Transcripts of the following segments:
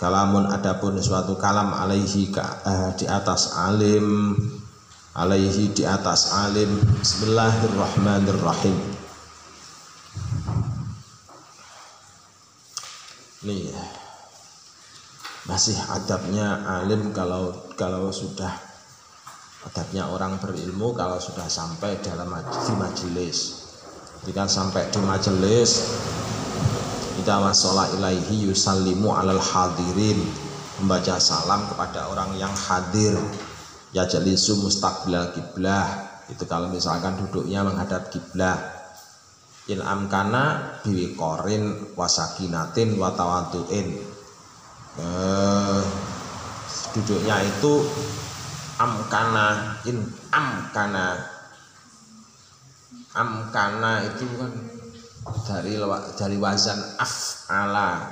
Kalamun adapun suatu kalam alaihi di atas alim, alaihi di atas alim. Bismillahirrahmanirrahim. Nih masih adabnya alim kalau sudah adabnya orang berilmu kalau sudah sampai dalam di majelis. Jika sampai di majelis, idza wasala ilaihi yusallimu alal hadirin, membaca salam kepada orang yang hadir. Ya jalisu mustaqbilal kiblah, itu kalau misalkan duduknya menghadap kiblah. In amkana biwiqorin wasakinatin watawaduin, duduknya itu amkana, in amkana itu kan dari wazan af'ala.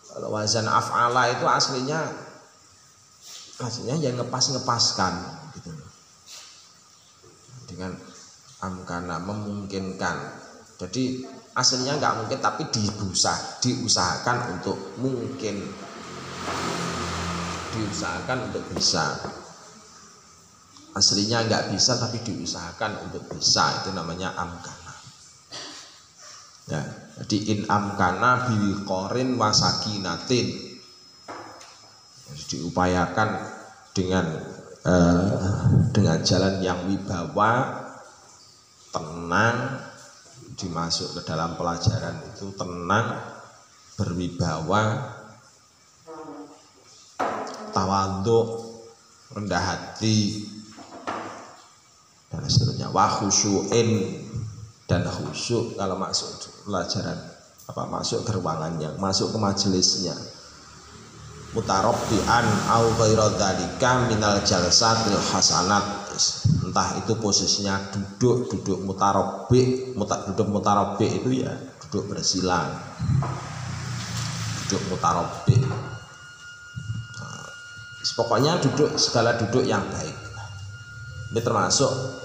Kalau wazan af'ala itu aslinya yang ngepaskan gitu. Dengan amkana memungkinkan. Jadi aslinya nggak mungkin tapi diusahakan untuk mungkin. Diusahakan untuk bisa. Aslinya nggak bisa tapi diusahakan untuk bisa, itu namanya amkana. Ya, jadi in amkana biwiqorin wasakinatin, diupayakan dengan jalan yang wibawa, tenang, dimasuk ke dalam pelajaran itu tenang, berwibawa, tawadhu, rendah hati, dan seterusnya. Wa khusyu'in, dan khusyuk kalau masuk pelajaran, masuk ke ruangannya, masuk ke majelisnya. Mutarabbi'an au ghaira dzalika minal jalsatil hasanat, entah itu posisinya duduk mutarabbi. Duduk mutarabbi itu ya duduk bersila, duduk mutarabbi. Pokoknya segala duduk yang baik. Ini termasuk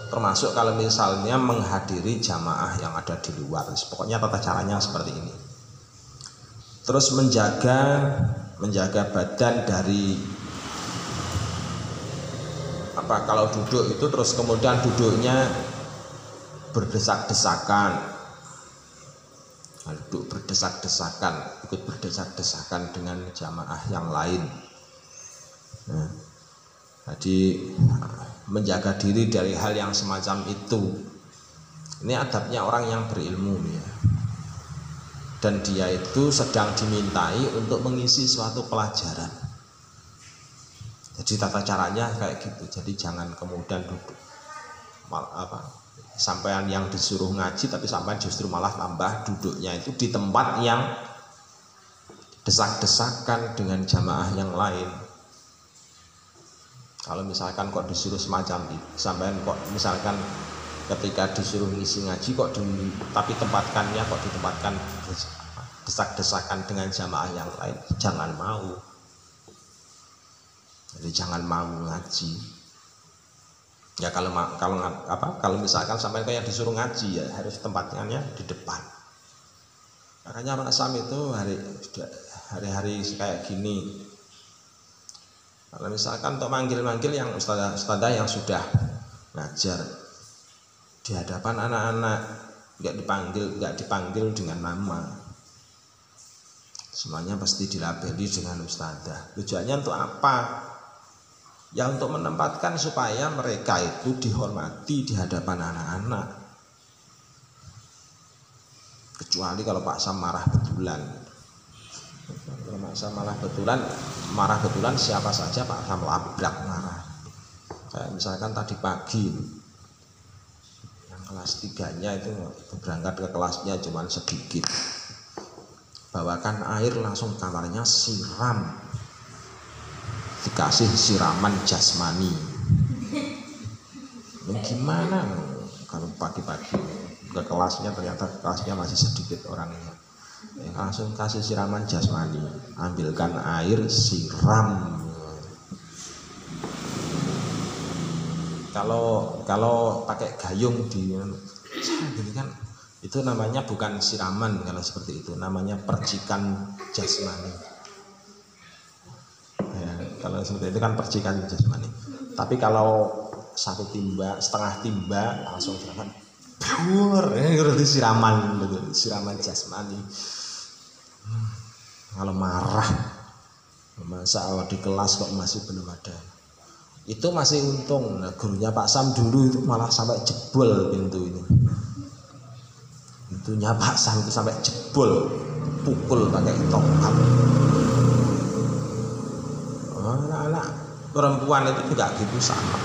kalau misalnya menghadiri jamaah yang ada di luar. Pokoknya tata caranya seperti ini. Terus menjaga badan dari kalau duduk itu terus kemudian duduknya berdesak-desakan. Duduk berdesak-desakan, ikut berdesak-desakan dengan jamaah yang lain. Nah, jadi menjaga diri dari hal yang semacam itu. Ini adabnya orang yang berilmu ya. Dan dia itu sedang dimintai untuk mengisi suatu pelajaran. Jadi tata caranya kayak gitu. Jadi jangan kemudian duduk sampean yang disuruh ngaji tapi sampean justru malah tambah duduknya itu di tempat yang desak-desakan dengan jamaah yang lain. Kalau misalkan kok disuruh semacam itu, sampean kok misalkan ketika disuruh ngisi ngaji tapi ditempatkan desak-desakan dengan jamaah yang lain, jangan mau. Jadi jangan mau ngaji. Ya kalau misalkan sampai kayak disuruh ngaji ya harus tempatnya di depan. Makanya Pak Sam itu hari-hari kayak gini. Kalau misalkan untuk manggil-manggil yang ustadzah yang sudah ngajar di hadapan anak-anak, nggak dipanggil dengan nama. Semuanya pasti dilabeli dengan ustadzah. Tujuannya untuk apa? Ya untuk menempatkan supaya mereka itu dihormati di hadapan anak-anak. Kecuali kalau Pak Sam marah betulan. Kalau Pak Sam marah betulan siapa saja Pak Sam labrak marah. Kayak misalkan tadi pagi yang kelas 3-nya itu berangkat ke kelasnya cuma sedikit. Bawakan air langsung kamarnya siram. Dikasih siraman jasmani. Gimana kalau pagi-pagi ke kelasnya ternyata kelasnya masih sedikit orangnya. Langsung kasih siraman jasmani, ambilkan air siram. Kalau pakai gayung di gini kan itu namanya bukan siraman. Kalau seperti itu namanya percikan jasmani. Kalau seperti itu kan percikan jasmani. Tapi kalau satu timba, setengah timba langsung gerakan berarti siraman gitu, siraman jasmani. Kalau marah, masa awal di kelas kok masih belum ada, itu masih untung. Nah, gurunya Pak Sam dulu itu malah sampai jebol pintu ini. Pintunya Pak Sam itu sampai jebol, pukul pakai tongkat. Anak-anak perempuan itu juga gitu sama.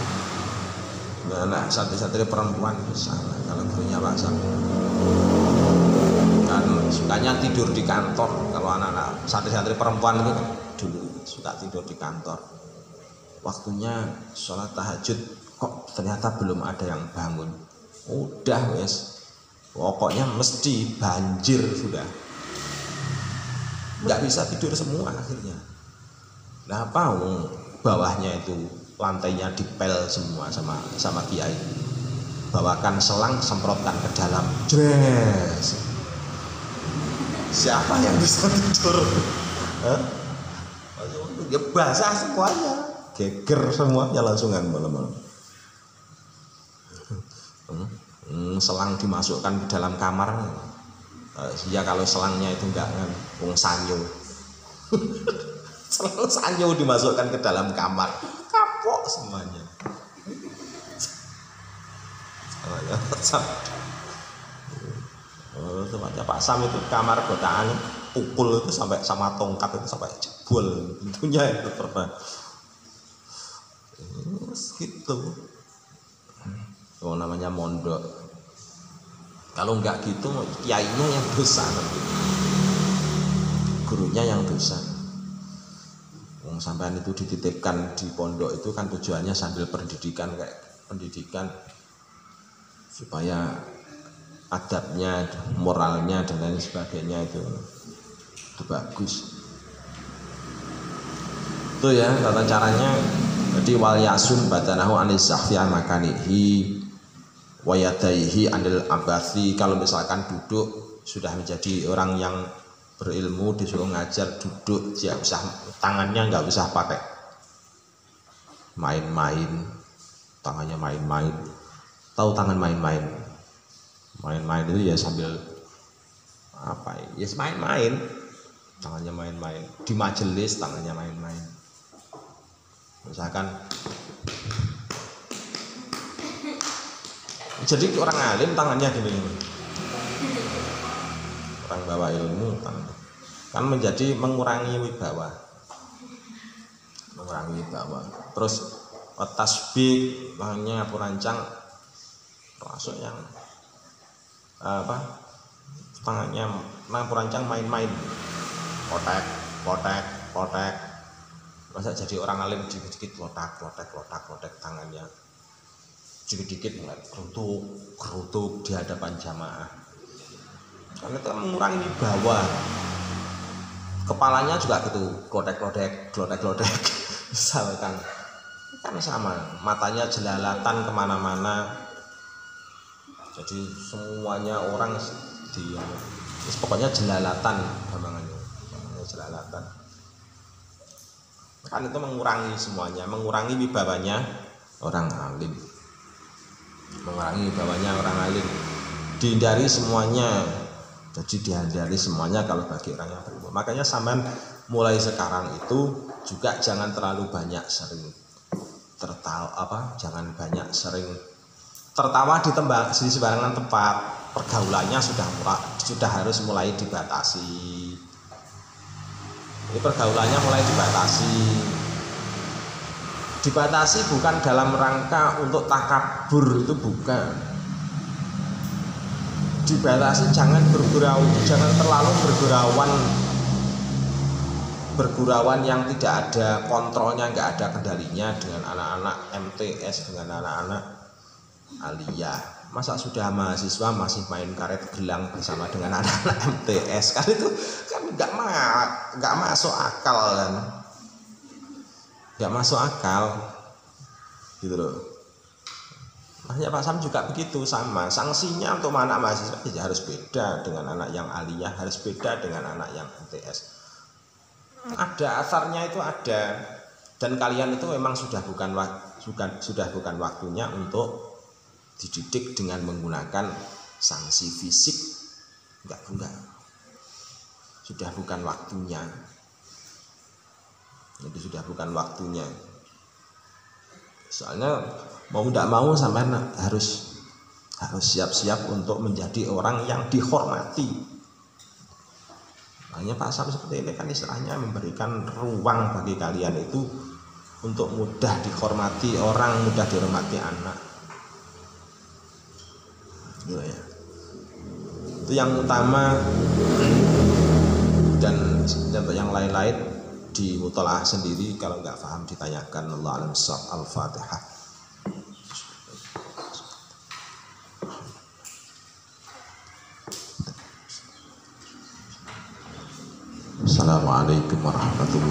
Anak santri-santri perempuan itu sama. Kalau gurunya Pak Sam kan sukanya tidur di kantor. Kalau anak-anak santri-santri perempuan itu kan dulu suka tidur di kantor. Waktunya sholat tahajud kok ternyata belum ada yang bangun. Udah wes, pokoknya mesti banjir sudah. Nggak bisa tidur semua akhirnya. Nah apa bawahnya itu lantainya dipel semua sama kiai. Bawakan selang, semprotkan ke dalam. Jres. Siapa yang bisa tidur? Ya basah semuanya, geger semuanya langsungan malam-malam. Selang dimasukkan ke dalam kamar. Ya kalau selangnya itu enggak kan, sanyo. Selang sanyo dimasukkan ke dalam kamar, kapok semuanya. Tempatnya Pak Sam itu kamar gotaan pukul itu sampai sama tongkat itu sampai jebol pintunya itu pernah gitu. Oh namanya mondok. Kalau enggak gitu kiainya yang dosa nanti, gurunya yang dosa. Sampean itu dititipkan di pondok itu kan tujuannya sambil pendidikan, kayak pendidikan supaya adabnya, moralnya dan lain sebagainya itu bagus. Itu ya tata caranya. Jadi wal yasun badanahu anis zahfi makanihi wa yadaihi anil abathi. Kalau misalkan duduk sudah menjadi orang yang berilmu, disuruh ngajar duduk, ya usah tangannya nggak usah pakai main-main, tangannya main-main. Tahu tangan main-main? Main-main itu ya sambil apa ya, main-main, tangannya main-main. Di majelis tangannya main-main. Misalkan jadi orang alim tangannya gini, orang bawa ilmu tangannya kan menjadi mengurangi wibawa, terus tasbih tangannya purancang, termasuk yang apa tangannya purancang main-main, potek, masa jadi orang alim dikit-dikit lotak tangannya, dikit-dikit mulai gerutuk di hadapan jamaah, karena itu mengurangi wibawa. Kepalanya juga gitu, klotek, misalkan kan sama, matanya jelalatan kemana-mana, jadi semuanya orang pokoknya jelalatan gampangannya, jelalatan. Kan itu mengurangi semuanya, mengurangi wibawanya orang alim, dihindari semuanya. Jadi dihindari semuanya kalau bagi orang yang berilmu. Makanya sampean mulai sekarang itu juga jangan terlalu banyak sering tertawa di sembarangan tempat. Pergaulannya sudah harus mulai dibatasi. Ini pergaulannya mulai dibatasi bukan dalam rangka untuk takabur, itu bukan. Dibatasi jangan terlalu bergurauan yang tidak ada kontrolnya, nggak ada kendalinya dengan anak-anak MTS, dengan anak-anak aliyah. Masa sudah mahasiswa masih main karet gelang bersama dengan anak-anak MTS, kan itu kan nggak masuk akal kan, gitu loh. Makanya Pak Sam juga begitu, sama sanksinya untuk anak mahasiswa ya harus beda dengan anak yang aliyah, harus beda dengan anak yang MTS. Ada asarnya itu ada. Dan kalian itu memang sudah bukan waktunya untuk dididik dengan menggunakan sanksi fisik. Enggak. Sudah bukan waktunya. Itu sudah bukan waktunya. Soalnya mau tidak mau sampai harus siap-siap untuk menjadi orang yang dihormati. Makanya pasal seperti ini kan istilahnya memberikan ruang bagi kalian itu untuk mudah dihormati orang, mudah dihormati anak. Gitu ya. Itu yang utama. Dan untuk yang lain-lain di mutolaah sendiri, kalau nggak paham ditanyakan. Allah alam shawab. Al-Fatihah. Assalamualaikum warahmatullahi wabarakatuh.